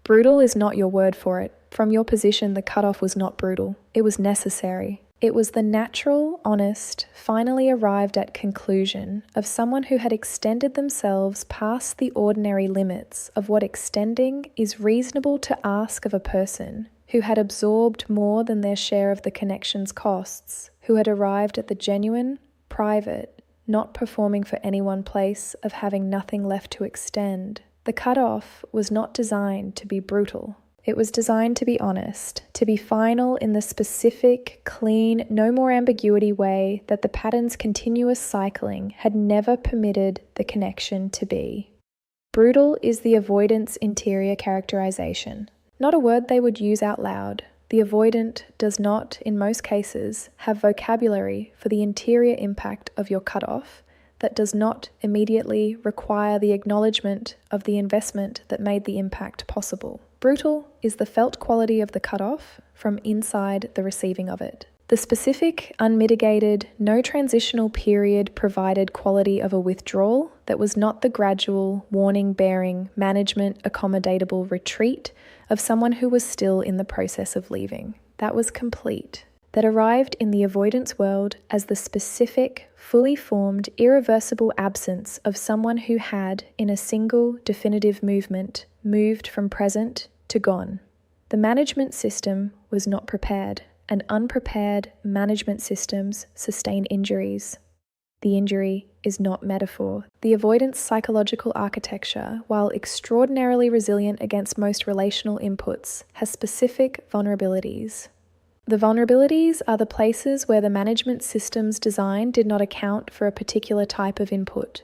Brutal is not your word for it. From your position, the cutoff was not brutal. It was necessary. It was the natural, honest, finally arrived at conclusion of someone who had extended themselves past the ordinary limits of what extending is reasonable to ask of a person, who had absorbed more than their share of the connection's costs, who had arrived at the genuine, private, not performing for anyone place of having nothing left to extend. The cutoff was not designed to be brutal. It was designed to be honest, to be final in the specific, clean, no more ambiguity way that the pattern's continuous cycling had never permitted the connection to be. Brutal is the avoidant's interior characterization. Not a word they would use out loud. The avoidant does not, in most cases, have vocabulary for the interior impact of your cutoff that does not immediately require the acknowledgement of the investment that made the impact possible. Brutal is the felt quality of the cutoff from inside the receiving of it. The specific, unmitigated, no transitional period provided quality of a withdrawal that was not the gradual, warning-bearing, management-accommodatable retreat of someone who was still in the process of leaving. That was complete. That arrived in the avoidance world as the specific, fully formed, irreversible absence of someone who had, in a single, definitive movement, moved from present to gone. The management system was not prepared, and unprepared management systems sustain injuries. The injury is not metaphor. The avoidance psychological architecture, while extraordinarily resilient against most relational inputs, has specific vulnerabilities. The vulnerabilities are the places where the management system's design did not account for a particular type of input,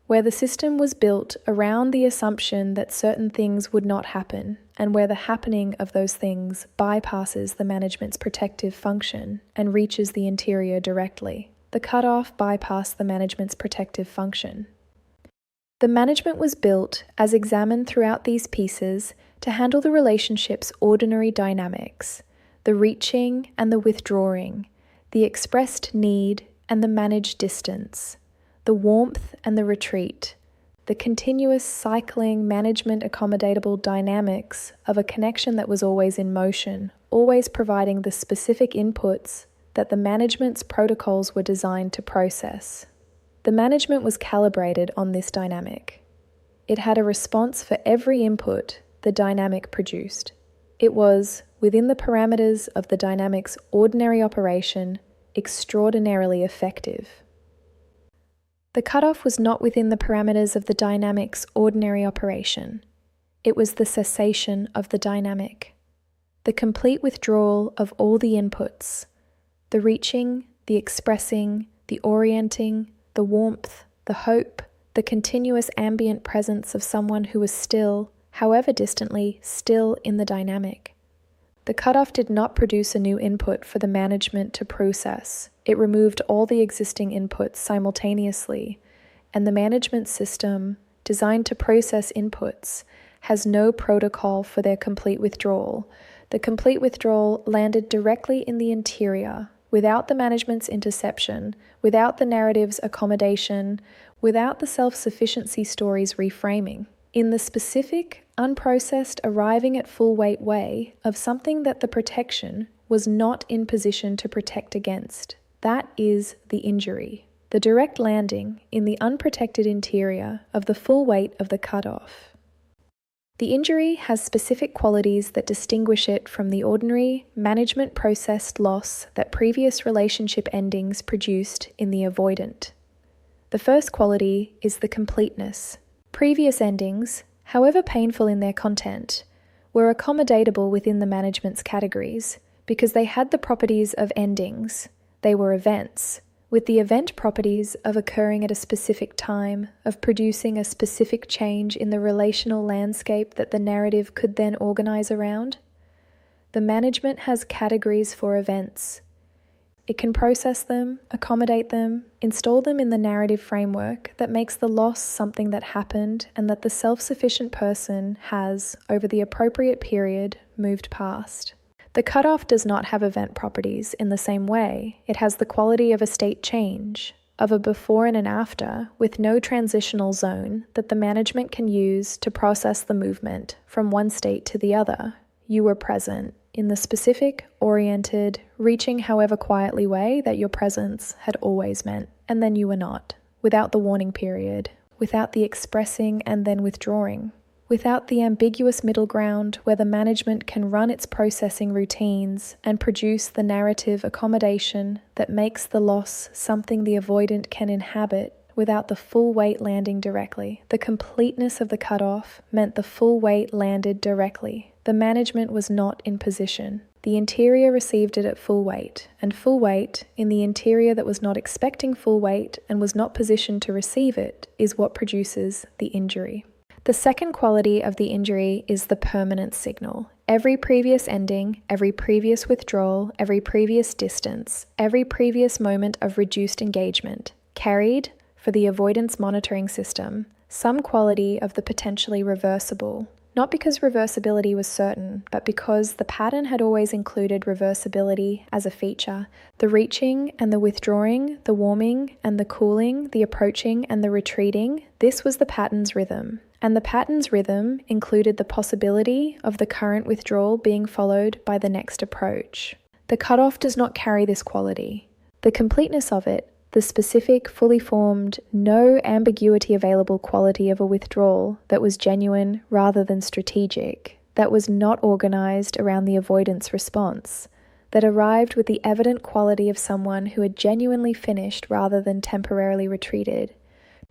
where the system was built around the assumption that certain things would not happen, and where the happening of those things bypasses the management's protective function and reaches the interior directly. The cutoff bypassed the management's protective function. The management was built, as examined throughout these pieces, to handle the relationship's ordinary dynamics, the reaching and the withdrawing, the expressed need and the managed distance, the warmth and the retreat, the continuous cycling management accommodatable dynamics of a connection that was always in motion, always providing the specific inputs that the management's protocols were designed to process. The management was calibrated on this dynamic. It had a response for every input the dynamic produced. It was, within the parameters of the dynamic's ordinary operation, extraordinarily effective. The cutoff was not within the parameters of the dynamic's ordinary operation. It was the cessation of the dynamic, the complete withdrawal of all the inputs, the reaching, the expressing, the orienting, the warmth, the hope, the continuous ambient presence of someone who was still, however distantly, still in the dynamic. The cutoff did not produce a new input for the management to process. It removed all the existing inputs simultaneously, and the management system, designed to process inputs, has no protocol for their complete withdrawal. The complete withdrawal landed directly in the interior, without the management's interception, without the narrative's accommodation, without the self-sufficiency story's reframing. In the specific, unprocessed, arriving at full weight way of something that the protection was not in position to protect against. That is the injury. The direct landing in the unprotected interior of the full weight of the cutoff. The injury has specific qualities that distinguish it from the ordinary, management-processed loss that previous relationship endings produced in the avoidant. The first quality is the completeness. Previous endings, however painful in their content, were accommodatable within the management's categories because they had the properties of endings. They were events, with the event properties of occurring at a specific time, of producing a specific change in the relational landscape that the narrative could then organize around. The management has categories for events. It can process them, accommodate them, install them in the narrative framework that makes the loss something that happened and that the self-sufficient person has, over the appropriate period, moved past. The cutoff does not have event properties in the same way. It has the quality of a state change. of a before and an after with no transitional zone that the management can use to process the movement from one state to the other. You were present in the specific, oriented, reaching however quietly way that your presence had always meant, and then you were not, without the warning period, without the expressing and then withdrawing, without the ambiguous middle ground where the management can run its processing routines and produce the narrative accommodation that makes the loss something the avoidant can inhabit without the full weight landing directly. The completeness of the cutoff meant the full weight landed directly. The management was not in position. The interior received it at full weight, and full weight in the interior that was not expecting full weight and was not positioned to receive it is what produces the injury. The second quality of the injury is the permanent signal. Every previous ending, every previous withdrawal, every previous distance, every previous moment of reduced engagement carried, for the avoidance monitoring system, some quality of the potentially reversible. Not because reversibility was certain, but because the pattern had always included reversibility as a feature. The reaching and the withdrawing, the warming and the cooling, the approaching and the retreating, this was the pattern's rhythm. And the pattern's rhythm included the possibility of the current withdrawal being followed by the next approach. The cutoff does not carry this quality. The completeness of it, the specific, fully formed, no ambiguity available quality of a withdrawal that was genuine rather than strategic, that was not organized around the avoidance response, that arrived with the evident quality of someone who had genuinely finished rather than temporarily retreated,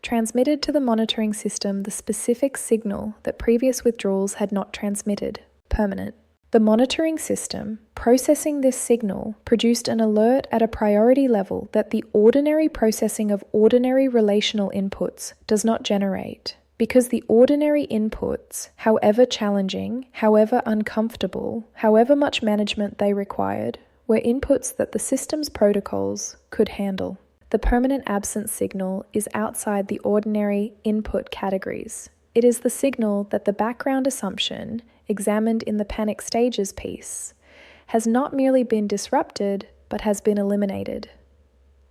transmitted to the monitoring system the specific signal that previous withdrawals had not transmitted, permanent. The monitoring system, processing this signal, produced an alert at a priority level that the ordinary processing of ordinary relational inputs does not generate, because the ordinary inputs, however challenging, however uncomfortable, however much management they required, were inputs that the system's protocols could handle. The permanent absence signal is outside the ordinary input categories. It is the signal that the background assumption, examined in the panic stages piece, has not merely been disrupted, but has been eliminated.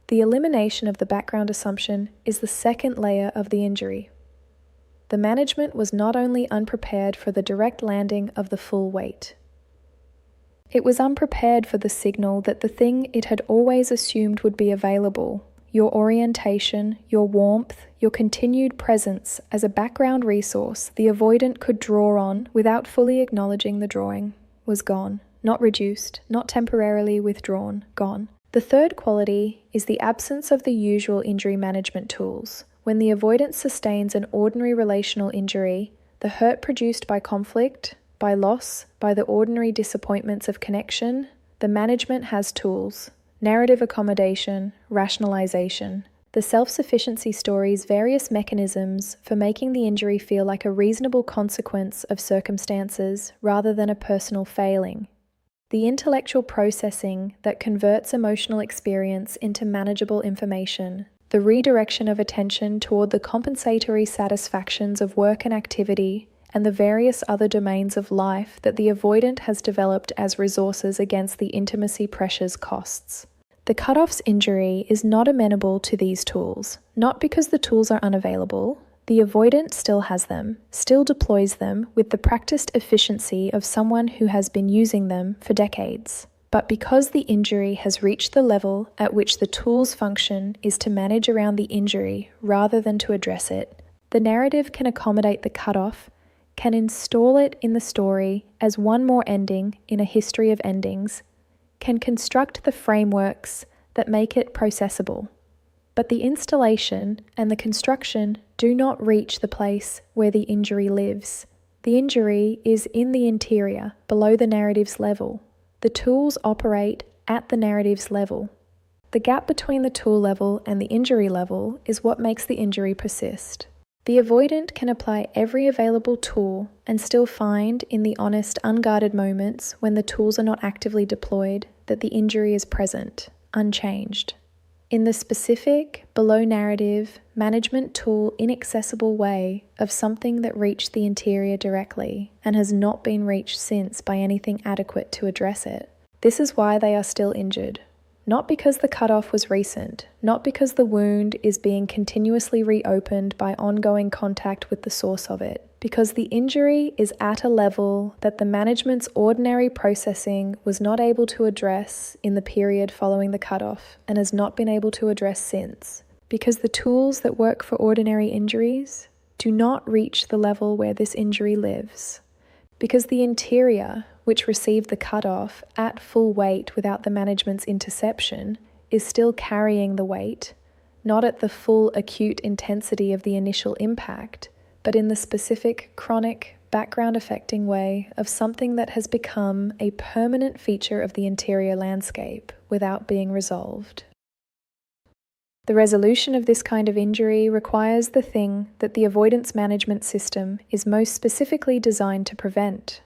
The elimination of the background assumption is the second layer of the injury. The management was not only unprepared for the direct landing of the full weight, it was unprepared for the signal that the thing it had always assumed would be available, your orientation, your warmth, your continued presence as a background resource the avoidant could draw on without fully acknowledging the drawing, was gone, not reduced, not temporarily withdrawn, gone. The third quality is the absence of the usual injury management tools. When the avoidant sustains an ordinary relational injury, the hurt produced by conflict, by loss, by the ordinary disappointments of connection, the management has tools. Narrative accommodation, rationalization. The self-sufficiency story's various mechanisms for making the injury feel like a reasonable consequence of circumstances rather than a personal failing. The intellectual processing that converts emotional experience into manageable information. The redirection of attention toward the compensatory satisfactions of work and activity and the various other domains of life that the avoidant has developed as resources against the intimacy pressures costs. The cutoff's injury is not amenable to these tools, not because the tools are unavailable. The avoidant still has them, still deploys them with the practiced efficiency of someone who has been using them for decades, but because the injury has reached the level at which the tool's function is to manage around the injury rather than to address it. The narrative can accommodate the cutoff, can install it in the story as one more ending in a history of endings, can construct the frameworks that make it processable. But the installation and the construction do not reach the place where the injury lives. The injury is in the interior, below the narrative's level. The tools operate at the narrative's level. The gap between the tool level and the injury level is what makes the injury persist. The avoidant can apply every available tool and still find in the honest, unguarded moments when the tools are not actively deployed that the injury is present, unchanged. In the specific, below narrative, management tool inaccessible way of something that reached the interior directly and has not been reached since by anything adequate to address it. This is why they are still injured. Not because the cutoff was recent, not because the wound is being continuously reopened by ongoing contact with the source of it, because the injury is at a level that the management's ordinary processing was not able to address in the period following the cutoff and has not been able to address since. Because the tools that work for ordinary injuries do not reach the level where this injury lives. Because the interior, which received the cutoff at full weight without the management's interception, is still carrying the weight, not at the full acute intensity of the initial impact, but in the specific, chronic, background affecting way of something that has become a permanent feature of the interior landscape without being resolved. The resolution of this kind of injury requires the thing that the avoidance management system is most specifically designed to prevent: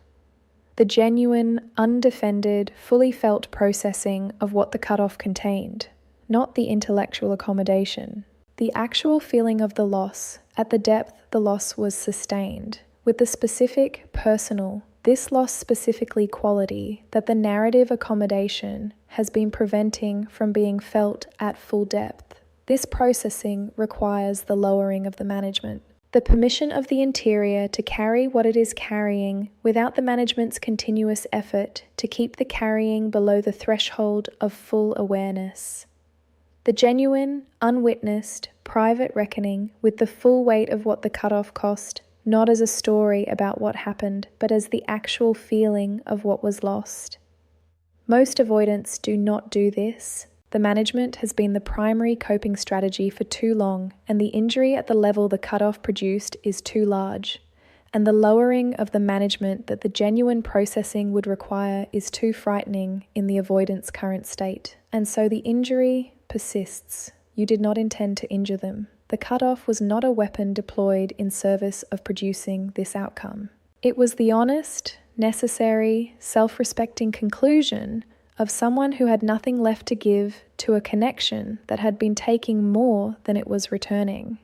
the genuine, undefended, fully felt processing of what the cutoff contained, not the intellectual accommodation. The actual feeling of the loss, at the depth the loss was sustained, with the specific, personal, this loss specifically quality that the narrative accommodation has been preventing from being felt at full depth. This processing requires the lowering of the management, the permission of the interior to carry what it is carrying without the management's continuous effort to keep the carrying below the threshold of full awareness. The genuine, unwitnessed, private reckoning with the full weight of what the cutoff cost, not as a story about what happened, but as the actual feeling of what was lost. Most avoidants do not do this. The management has been the primary coping strategy for too long, and the injury at the level the cutoff produced is too large, and the lowering of the management that the genuine processing would require is too frightening in the avoidance current state. And so the injury persists. You did not intend to injure them. The cutoff was not a weapon deployed in service of producing this outcome. It was the honest, necessary, self-respecting conclusion of someone who had nothing left to give to a connection that had been taking more than it was returning.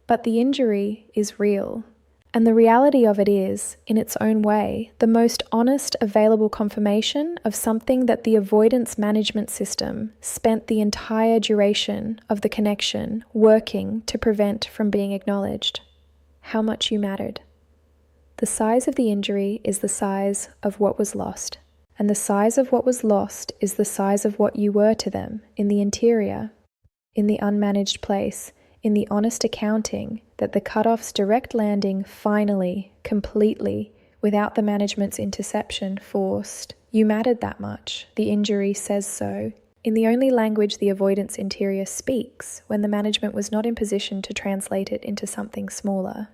But the injury is real, and the reality of it is, in its own way, the most honest available confirmation of something that the avoidance management system spent the entire duration of the connection working to prevent from being acknowledged: how much you mattered. The size of the injury is the size of what was lost. And the size of what was lost is the size of what you were to them in the interior, in the unmanaged place, in the honest accounting that the cutoff's direct landing finally, completely, without the management's interception, forced. You mattered that much. The injury says so, in the only language the avoidance interior speaks when the management was not in position to translate it into something smaller.